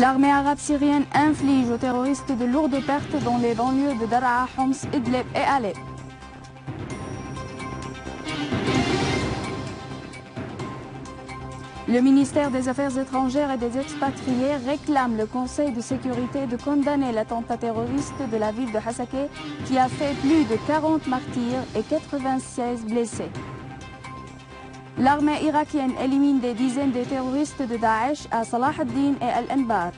L'armée arabe syrienne inflige aux terroristes de lourdes pertes dans les banlieues de Daraa, Homs, Idlib et Alep. Le ministère des Affaires étrangères et des expatriés réclame le Conseil de sécurité de condamner l'attentat terroriste de la ville de Hasakeh qui a fait plus de 40 martyrs et 96 blessés. L'armée irakienne élimine des dizaines de terroristes de Daesh à Salah ad-Din et Al-Anbar.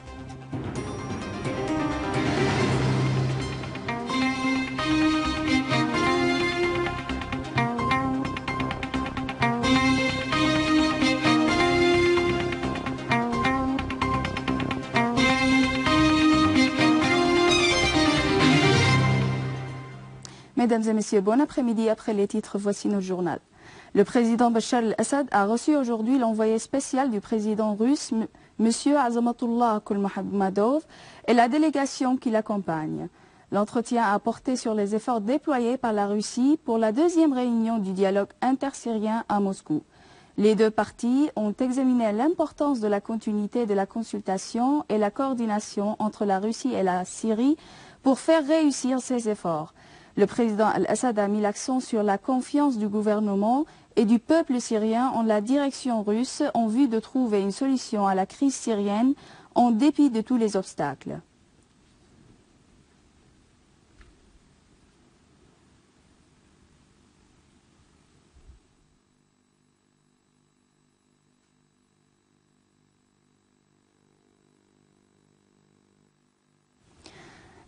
Mesdames et messieurs, bon après-midi. Après les titres, voici notre journal. Le président Bachar al-Assad a reçu aujourd'hui l'envoyé spécial du président russe, M. Azamatullah Kulmohammadov, et la délégation qui l'accompagne. L'entretien a porté sur les efforts déployés par la Russie pour la deuxième réunion du dialogue intersyrien à Moscou. Les deux parties ont examiné l'importance de la continuité de la consultation et la coordination entre la Russie et la Syrie pour faire réussir ces efforts. Le président al-Assad a mis l'accent sur la confiance du gouvernement et du peuple syrien en la direction russe en vue de trouver une solution à la crise syrienne en dépit de tous les obstacles.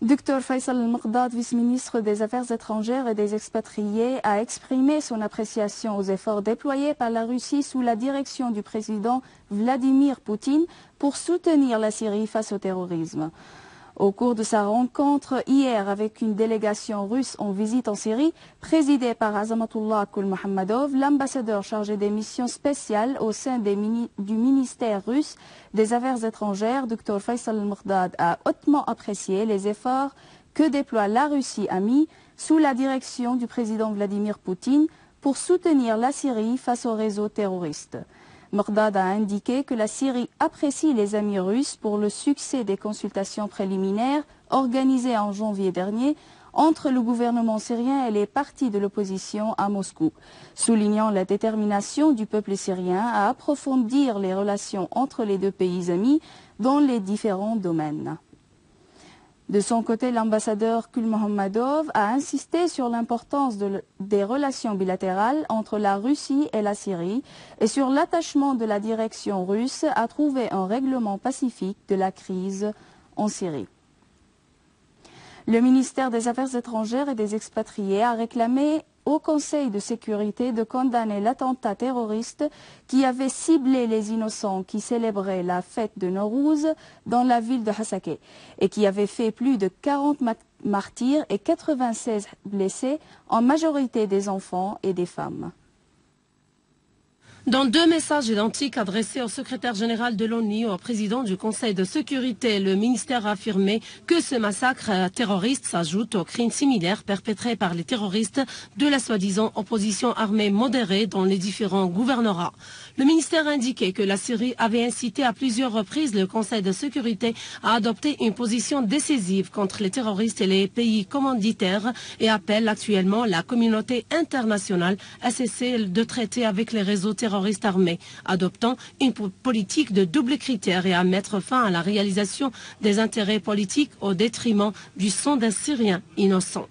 Dr Faisal al-Mekdad, vice-ministre des Affaires étrangères et des expatriés, a exprimé son appréciation aux efforts déployés par la Russie sous la direction du président Vladimir Poutine pour soutenir la Syrie face au terrorisme. Au cours de sa rencontre hier avec une délégation russe en visite en Syrie, présidée par Azamatullah Kulmohammadov, l'ambassadeur chargé des missions spéciales au sein du ministère russe des Affaires étrangères, Dr Faisal al-Mekdad, a hautement apprécié les efforts que déploie la Russie amie sous la direction du président Vladimir Poutine pour soutenir la Syrie face au réseau terroriste. Mekdad a indiqué que la Syrie apprécie les amis russes pour le succès des consultations préliminaires organisées en janvier dernier entre le gouvernement syrien et les partis de l'opposition à Moscou, soulignant la détermination du peuple syrien à approfondir les relations entre les deux pays amis dans les différents domaines. De son côté, l'ambassadeur Kulmohammadov a insisté sur l'importance des relations bilatérales entre la Russie et la Syrie et sur l'attachement de la direction russe à trouver un règlement pacifique de la crise en Syrie. Le ministère des Affaires étrangères et des expatriés a réclamé au Conseil de sécurité de condamner l'attentat terroriste qui avait ciblé les innocents qui célébraient la fête de Nowrouz dans la ville de Hasakeh et qui avait fait plus de 40 martyrs et 96 blessés, en majorité des enfants et des femmes. Dans deux messages identiques adressés au secrétaire général de l'ONU et au président du Conseil de sécurité, le ministère a affirmé que ce massacre terroriste s'ajoute aux crimes similaires perpétrés par les terroristes de la soi-disant opposition armée modérée dans les différents gouvernorats. Le ministère a indiqué que la Syrie avait incité à plusieurs reprises le Conseil de sécurité à adopter une position décisive contre les terroristes et les pays commanditaires et appelle actuellement la communauté internationale à cesser de traiter avec les réseaux terroristes armés, adoptant une politique de double critère et à mettre fin à la réalisation des intérêts politiques au détriment du sang d'un Syrien innocent.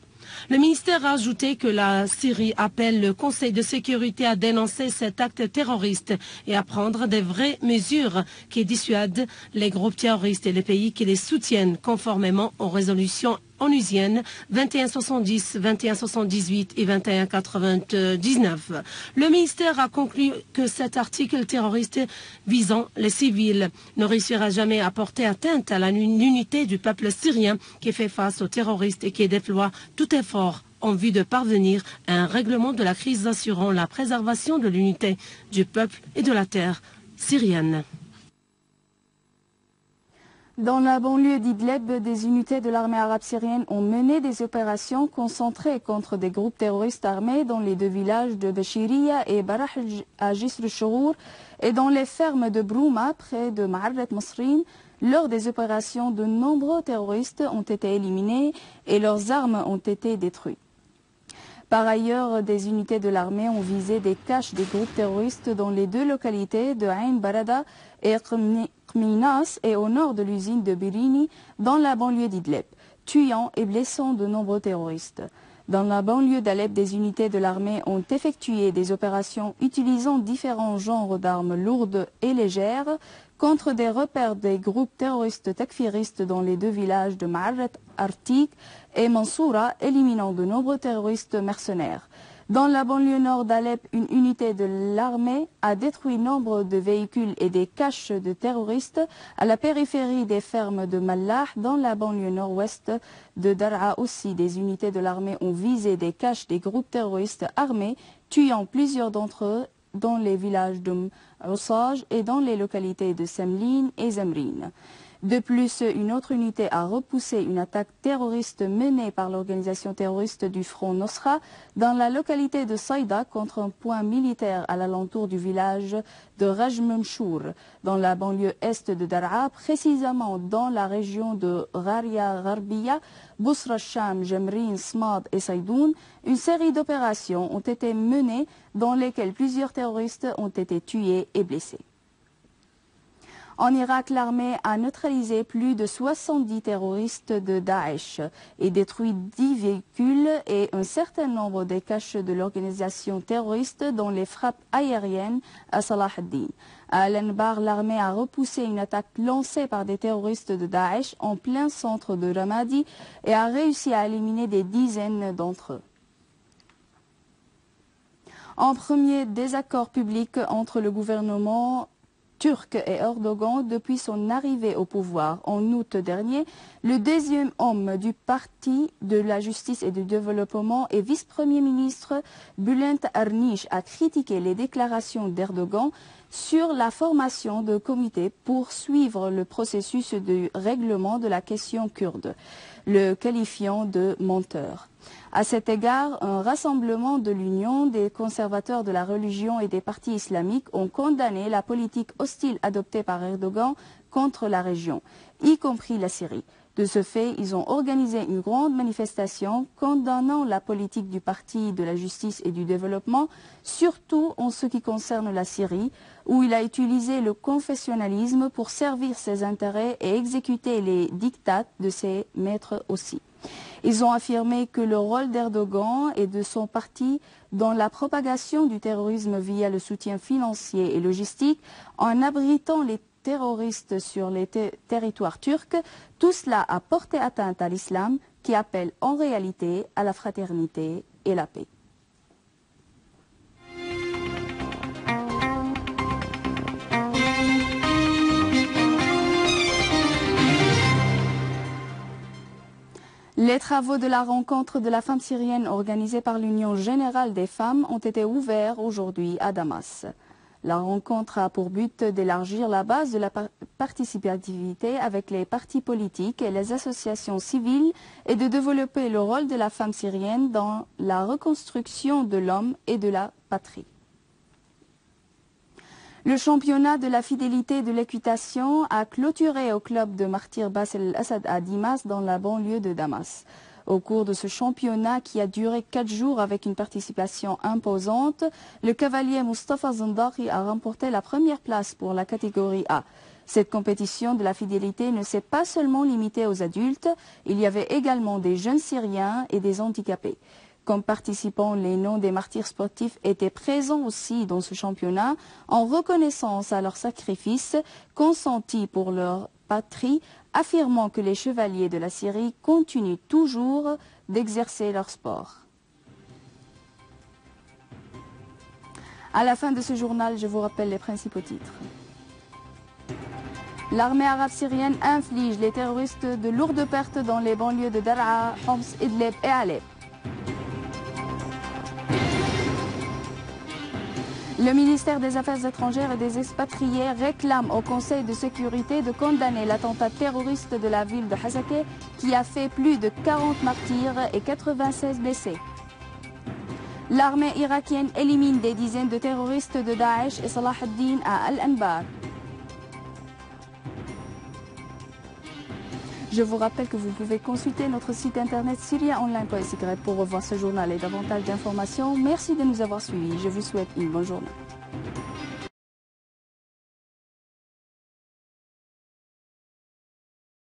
Le ministère a ajouté que la Syrie appelle le Conseil de sécurité à dénoncer cet acte terroriste et à prendre des vraies mesures qui dissuadent les groupes terroristes et les pays qui les soutiennent conformément aux résolutions onusiennes 2170, 2178 et 2199. Le ministère a conclu que cet article terroriste visant les civils ne réussira jamais à porter atteinte à l'unité du peuple syrien qui fait face aux terroristes et qui déploie tout effort en vue de parvenir à un règlement de la crise assurant la préservation de l'unité du peuple et de la terre syrienne. Dans la banlieue d'Idlib, des unités de l'armée arabe syrienne ont mené des opérations concentrées contre des groupes terroristes armés dans les deux villages de Bachiriya et Barah à Jisr al-Chourour et dans les fermes de Brouma près de Ma'arret Masrin. Lors des opérations, de nombreux terroristes ont été éliminés et leurs armes ont été détruites. Par ailleurs, des unités de l'armée ont visé des caches des groupes terroristes dans les deux localités de Ain Barada et Qminas et au nord de l'usine de Birini dans la banlieue d'Idlib, tuant et blessant de nombreux terroristes. Dans la banlieue d'Alep, des unités de l'armée ont effectué des opérations utilisant différents genres d'armes lourdes et légères contre des repères des groupes terroristes takfiristes dans les deux villages de Ma'arrat Artik et Mansoura, éliminant de nombreux terroristes mercenaires. Dans la banlieue nord d'Alep, une unité de l'armée a détruit nombre de véhicules et des caches de terroristes à la périphérie des fermes de Mallah. Dans la banlieue nord-ouest de Dar'a aussi, des unités de l'armée ont visé des caches des groupes terroristes armés, tuant plusieurs d'entre eux dans les villages de Oussaj et dans les localités de Semlin et Zemrine. De plus, une autre unité a repoussé une attaque terroriste menée par l'organisation terroriste du Front Nosra dans la localité de Saïda contre un point militaire à l'alentour du village de Rajmemchour, dans la banlieue est de Dar'a, précisément dans la région de Gharia Gharbiya, Bousra Sham, Jemrin, Smad et Saïdoun. Une série d'opérations ont été menées dans lesquelles plusieurs terroristes ont été tués et blessés. En Irak, l'armée a neutralisé plus de 70 terroristes de Daesh et détruit 10 véhicules et un certain nombre des caches de l'organisation terroriste dans les frappes aériennes à Salah ad-Din. À Al-Anbar, l'armée a repoussé une attaque lancée par des terroristes de Daesh en plein centre de Ramadi et a réussi à éliminer des dizaines d'entre eux. En premier désaccord public entre le gouvernement turc et Erdogan depuis son arrivée au pouvoir en août dernier, le deuxième homme du Parti de la Justice et du Développement et vice-premier ministre Bülent Arınç a critiqué les déclarations d'Erdogan sur la formation de comités pour suivre le processus de règlement de la question kurde, le qualifiant de menteur. À cet égard, un rassemblement de l'Union des conservateurs de la religion et des partis islamiques ont condamné la politique hostile adoptée par Erdogan contre la région, y compris la Syrie. De ce fait, ils ont organisé une grande manifestation condamnant la politique du Parti de la Justice et du Développement, surtout en ce qui concerne la Syrie, où il a utilisé le confessionnalisme pour servir ses intérêts et exécuter les dictats de ses maîtres aussi. Ils ont affirmé que le rôle d'Erdogan et de son parti dans la propagation du terrorisme via le soutien financier et logistique, en abritant les terroristes sur les territoires turcs, tout cela a porté atteinte à l'islam qui appelle en réalité à la fraternité et la paix. Les travaux de la rencontre de la femme syrienne organisée par l'Union générale des femmes ont été ouverts aujourd'hui à Damas. La rencontre a pour but d'élargir la base de la participativité avec les partis politiques et les associations civiles et de développer le rôle de la femme syrienne dans la reconstruction de l'homme et de la patrie. Le championnat de la fidélité de l'équitation a clôturé au club de martyrs Bas el-Assad à Dimas dans la banlieue de Damas. Au cours de ce championnat qui a duré 4 jours avec une participation imposante, le cavalier Mustafa Zandari a remporté la première place pour la catégorie A. Cette compétition de la fidélité ne s'est pas seulement limitée aux adultes, il y avait également des jeunes Syriens et des handicapés. Comme participants, les noms des martyrs sportifs étaient présents aussi dans ce championnat en reconnaissance à leur sacrifice consenti pour leur patrie, affirmant que les chevaliers de la Syrie continuent toujours d'exercer leur sport. À la fin de ce journal, je vous rappelle les principaux titres. L'armée arabe syrienne inflige les terroristes de lourdes pertes dans les banlieues de Dar'a, Homs, Idlib et Alep. Le ministère des Affaires étrangères et des expatriés réclame au Conseil de sécurité de condamner l'attentat terroriste de la ville de Hasakeh qui a fait plus de 40 martyrs et 96 blessés. L'armée irakienne élimine des dizaines de terroristes de Daesh et Salah ad-Din à Al-Anbar. Je vous rappelle que vous pouvez consulter notre site internet syriaonline.sy pour revoir ce journal et davantage d'informations. Merci de nous avoir suivis. Je vous souhaite une bonne journée.